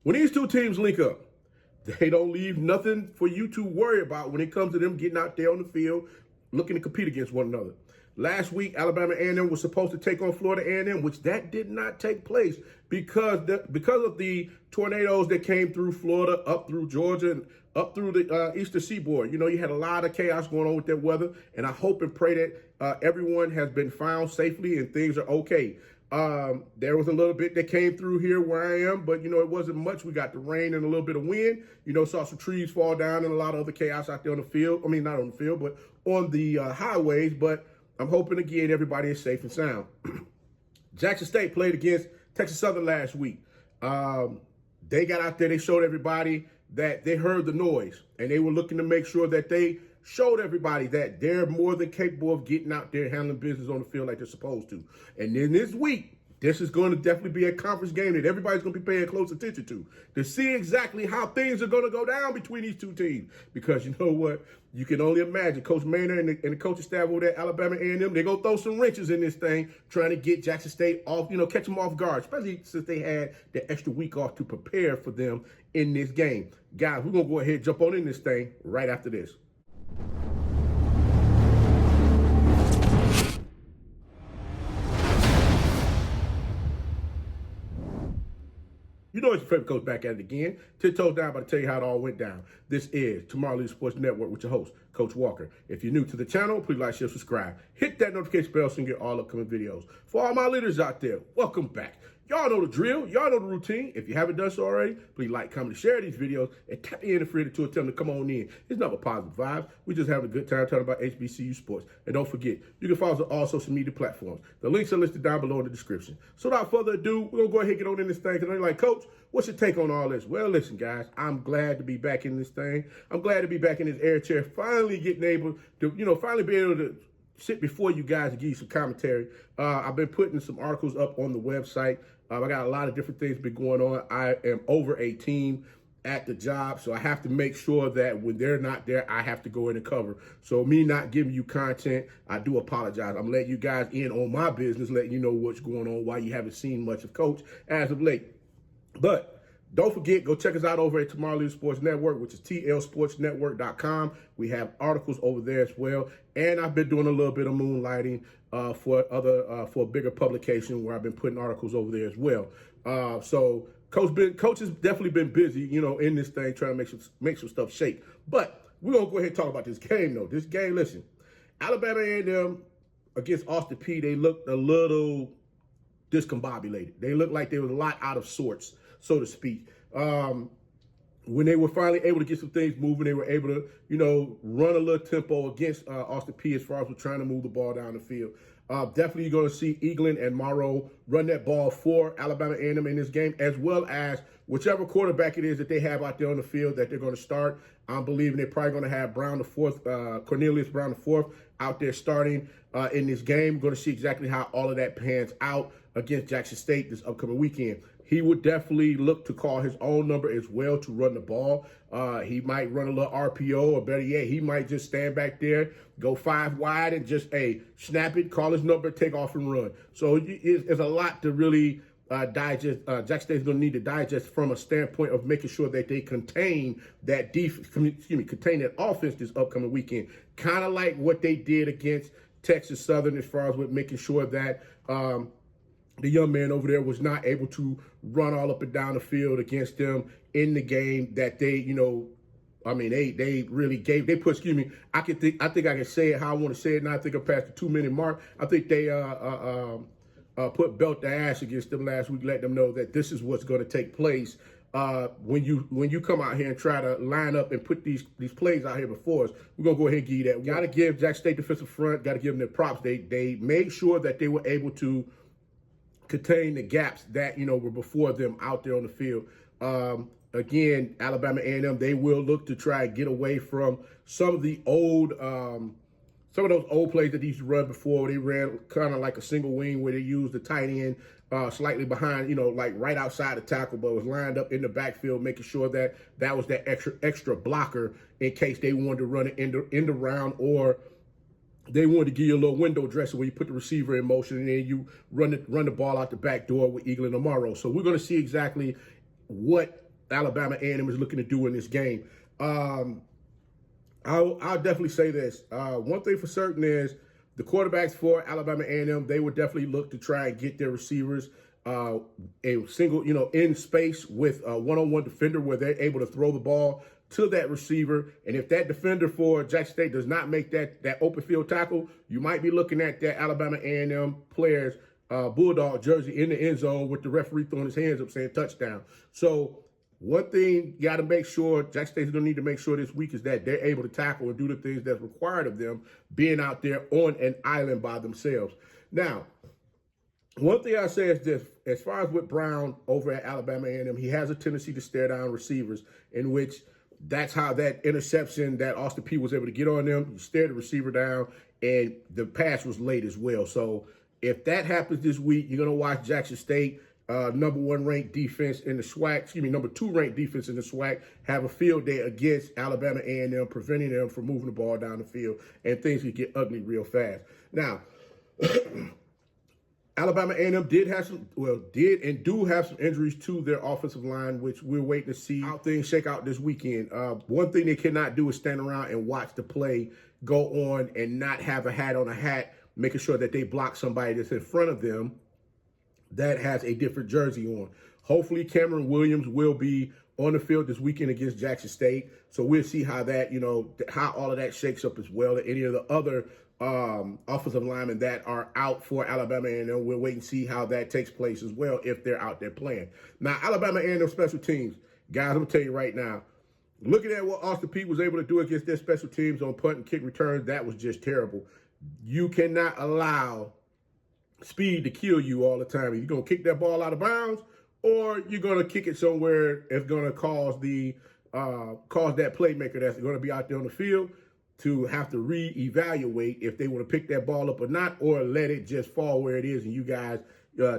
When these two teams link up, they don't leave nothing for you to worry about when it comes to them getting out there on the field, looking to compete against one another. Last week, Alabama A&M was supposed to take on Florida A&M, which that did not take place because of the tornadoes that came through Florida, up through Georgia, and up through the Eastern Seaboard. You know, you had a lot of chaos going on with that weather, and I hope and pray that everyone has been found safely and things are okay. There was a little bit that came through here where I am, but, you know, it wasn't much. We got the rain and a little bit of wind. You know, saw some trees fall down and a lot of other chaos out there on the field. I mean, not on the field, but on the highways. But I'm hoping, again, everybody is safe and sound. Jackson State played against Texas Southern last week. They got out there. They showed everybody that they heard the noise, and they were looking to make sure that they showed everybody that they're more than capable of getting out there and handling business on the field like they're supposed to. And then this week, this is going to definitely be a conference game that everybody's going to be paying close attention to see exactly how things are going to go down between these two teams. Because you know what? You can only imagine Coach Maynard and the coaching staff over there at Alabama A&M, they're going to throw some wrenches in this thing, trying to get Jackson State off, you know, catch them off guard, especially since they had the extra week off to prepare for them in this game. Guys, we're going to go ahead and jump on in this thing right after this. You know it's your favorite coach back at it again. 10 toes down, about to tell you how it all went down. This is Tomorrow Leader Sports Network with your host, Coach Walker. If you're new to the channel, please like, share, subscribe. Hit that notification bell so you can get all upcoming videos. For all my leaders out there, welcome back. Y'all know the drill. Y'all know the routine. If you haven't done so already, please like, comment, and share these videos, and tap the indicator to tell them to come on in. It's not a positive vibes. We just having a good time talking about HBCU sports. And don't forget, you can follow us on all social media platforms. The links are listed down below in the description. So without further ado, we're going to go ahead and get on in this thing. Because you're like, Coach, what's your take on all this? Well, listen, guys, I'm glad to be back in this thing. I'm glad to be back in this air chair, finally getting able to, you know, finally be able to sit before you guys and give you some commentary. I've been putting some articles up on the website. I got a lot of different things been going on. I am over a team at the job, so I have to make sure that when they're not there, I have to go in and cover. So me not giving you content, I do apologize. I'm letting you guys in on my business, letting you know what's going on, why you haven't seen much of Coach as of late. But don't forget, go check us out over at Tomorrow Leader Sports Network, which is TLSNINFO.com. We have articles over there as well. And I've been doing a little bit of moonlighting for a bigger publication where I've been putting articles over there as well. So Coach has definitely been busy, you know, in this thing, trying to make some stuff shake. But we're going to go ahead and talk about this game, though. This game, listen, Alabama A&M against Austin Peay, they looked a little discombobulated. They looked like they were a lot out of sorts, so to speak. When they were finally able to get some things moving, they were able to, you know, run a little tempo against Austin Peay as far as we're trying to move the ball down the field. Definitely you're going to see Eaglin and Morrow run that ball for Alabama A&M in this game, as well as whichever quarterback it is that they have out there on the field that they're going to start. I'm believing they're probably going to have Brown the fourth, Cornelius Brown the fourth out there starting in this game. We're going to see exactly how all of that pans out against Jackson State this upcoming weekend. He would definitely look to call his own number as well to run the ball. He might run a little RPO, or better yet, he might just stand back there, go 5 wide, and just, snap it, call his number, take off and run. So it's a lot to really digest. Jackson State's going to need to digest from a standpoint of making sure that they contain that contain that offense this upcoming weekend. Kind of like what they did against Texas Southern as far as with making sure that the young man over there was not able to run all up and down the field against them in the game that they, you know, I mean, they really gave, they put, I think I can say it how I want to say it now. I think I passed the 2-minute mark. I think they put belt to ass against them last week, let them know that this is what's going to take place when you come out here and try to line up and put these plays out here before us. We're going to go ahead and give you that. We got to give Jackson State defensive front, got to give them their props. They made sure that they were able to contain the gaps that, you know, were before them out there on the field. Again, Alabama A&M, they will look to try and get away from some of the old, some of those old plays that they used to run before. They ran kind of like a single wing where they used the tight end slightly behind, you know, like right outside the tackle, but was lined up in the backfield, making sure that that was that extra blocker in case they wanted to run it in the round, or they wanted to give you a little window dresser where you put the receiver in motion and then you run the ball out the back door with Eaglin and Morrow. So we're going to see exactly what Alabama A&M is looking to do in this game. I'll definitely say this. One thing for certain is the quarterbacks for Alabama A&M, they would definitely look to try and get their receivers a single, in space with a one-on-one defender where they're able to throw the ball to that receiver. And if that defender for Jackson State does not make that open field tackle, you might be looking at that Alabama A&M player's Bulldog jersey in the end zone with the referee throwing his hands up saying touchdown. So one thing you got to make sure, Jackson State's going to need to make sure this week is that they're able to tackle and do the things that's required of them being out there on an island by themselves. Now, one thing I say is this, as far as with Brown over at Alabama A&M, he has a tendency to stare down receivers, in which that's how that interception that Austin Peay was able to get on them. You stare the receiver down, and the pass was late as well. So if that happens this week, you're going to watch Jackson State, number 1 ranked defense in the SWAC, number 2 ranked defense in the SWAC, have a field day against Alabama A&M, preventing them from moving the ball down the field, and things could get ugly real fast. Now, Alabama A&M did have some injuries to their offensive line, which we're waiting to see how things shake out this weekend. One thing they cannot do is stand around and watch the play go on and not have a hat on a hat, making sure that they block somebody that's in front of them that has a different jersey on. Hopefully Cameron Williams will be on the field this weekend against Jackson State. So we'll see how that, how all of that shakes up as well. Any of the other offensive linemen that are out for Alabama A&M, we'll wait and see how that takes place as well if they're out there playing. Now, Alabama A&M special teams, guys, I'm going to tell you right now, looking at what Austin Peay was able to do against their special teams on punt and kick returns, that was just terrible. You cannot allow speed to kill you all the time. You're going to kick that ball out of bounds, or you're going to kick it somewhere that's going to cause that playmaker that's going to be out there on the field to have to reevaluate if they want to pick that ball up or not, or let it just fall where it is and you guys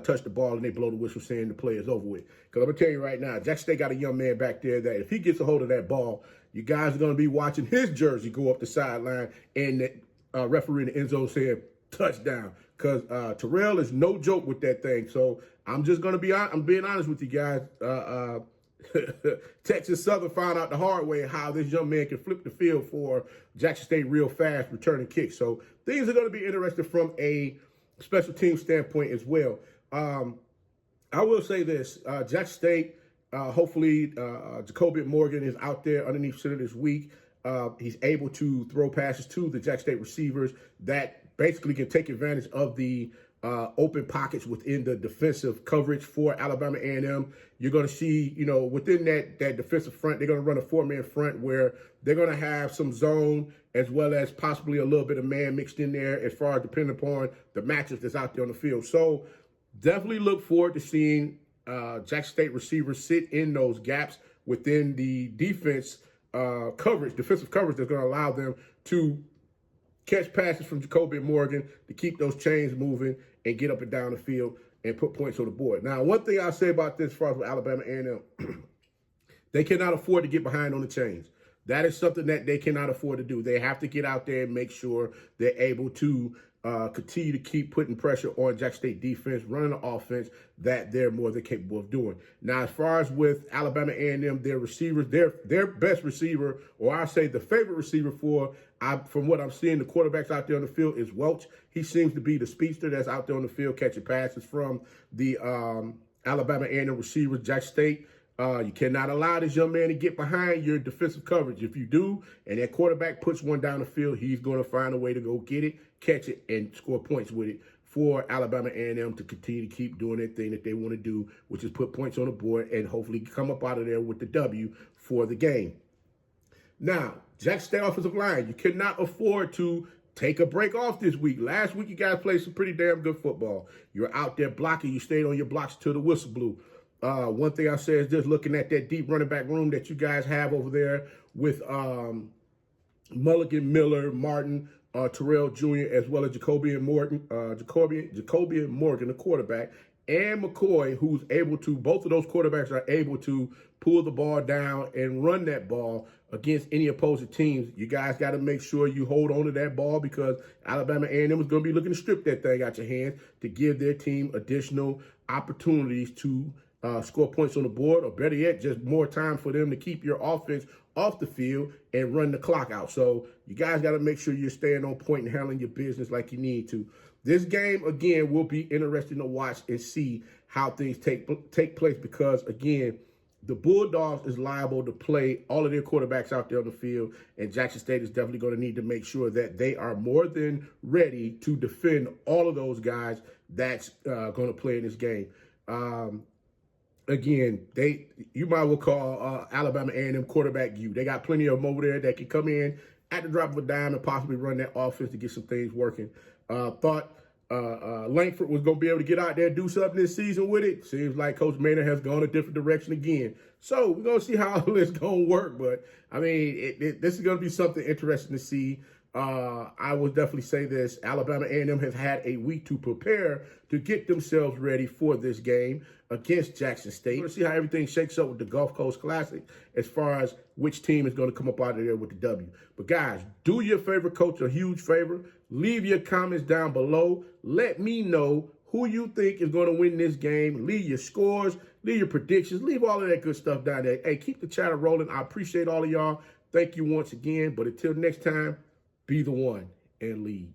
touch the ball and they blow the whistle saying the play is over with. Because I'm going to tell you right now, Jackson State got a young man back there that if he gets a hold of that ball, you guys are going to be watching his jersey go up the sideline and the referee in the end zone saying touchdown. Because Terrell is no joke with that thing. So I'm just going to be I'm being honest with you guys. Texas Southern found out the hard way how this young man can flip the field for Jackson State real fast, returning kicks. So things are going to be interesting from a special team standpoint as well. I will say this, Jackson State, hopefully Jacoby Morgan is out there underneath center this week. He's able to throw passes to the Jackson State receivers that basically can take advantage of the open pockets within the defensive coverage for Alabama A&M. You're going to see, within that defensive front, they're going to run a 4-man front where they're going to have some zone as well as possibly a little bit of man mixed in there as far as depending upon the matchups that's out there on the field. So definitely look forward to seeing Jackson State receivers sit in those gaps within the defensive coverage that's going to allow them to catch passes from Jacoby Morgan to keep those chains moving and get up and down the field and put points on the board. Now, one thing I'll say about this as far as with Alabama A&M, they cannot afford to get behind on the chains. That is something that they cannot afford to do. They have to get out there and make sure they're able to continue to keep putting pressure on Jackson State defense, running the offense that they're more than capable of doing. Now, as far as with Alabama A&M, their receivers, their best receiver, or I say the favorite receiver from what I'm seeing, the quarterbacks out there on the field is Welch. He seems to be the speedster that's out there on the field catching passes from the Alabama A&M receivers. Jackson State, you cannot allow this young man to get behind your defensive coverage. If you do, and that quarterback puts one down the field, he's going to find a way to go get it, catch it, and score points with it for Alabama A&M to continue to keep doing their thing that they want to do, which is put points on the board and hopefully come up out of there with the W for the game. Now, Jackson State offensive line, you cannot afford to take a break off this week. Last week, you guys played some pretty damn good football. You're out there blocking. You stayed on your blocks till the whistle blew. One thing I say is just looking at that deep running back room that you guys have over there with Mulligan, Miller, Martin, Terrell Jr., as well as Jacoby Morgan, the quarterback, and McCoy, who's able to, both of those quarterbacks are able to pull the ball down and run that ball against any opposing teams. You guys got to make sure you hold on to that ball because Alabama A&M is going to be looking to strip that thing out your hands to give their team additional opportunities to score points on the board, or better yet, just more time for them to keep your offense off the field and run the clock out. So you guys got to make sure you're staying on point and handling your business like you need to. This game, again, will be interesting to watch and see how things take place because, again, the Bulldogs is liable to play all of their quarterbacks out there on the field, and Jackson State is definitely going to need to make sure that they are more than ready to defend all of those guys that's going to play in this game. Again, you might well call Alabama A&M quarterback you. They got plenty of them over there that can come in at the drop of a dime and possibly run that offense to get some things working. Thought Langford was going to be able to get out there and do something this season with it. Seems like Coach Maynard has gone a different direction again. So we're going to see how all this going to work. But, I mean, this is going to be something interesting to see. I will definitely say this. Alabama A&M has had a week to prepare to get themselves ready for this game against Jackson State. We're going to see how everything shakes up with the Gulf Coast Classic as far as which team is going to come up out of there with the W. But, guys, do your favorite coach a huge favor. Leave your comments down below. Let me know who you think is going to win this game. Leave your scores. Leave your predictions. Leave all of that good stuff down there. Hey, keep the chatter rolling. I appreciate all of y'all. Thank you once again. But until next time, be the one and lead.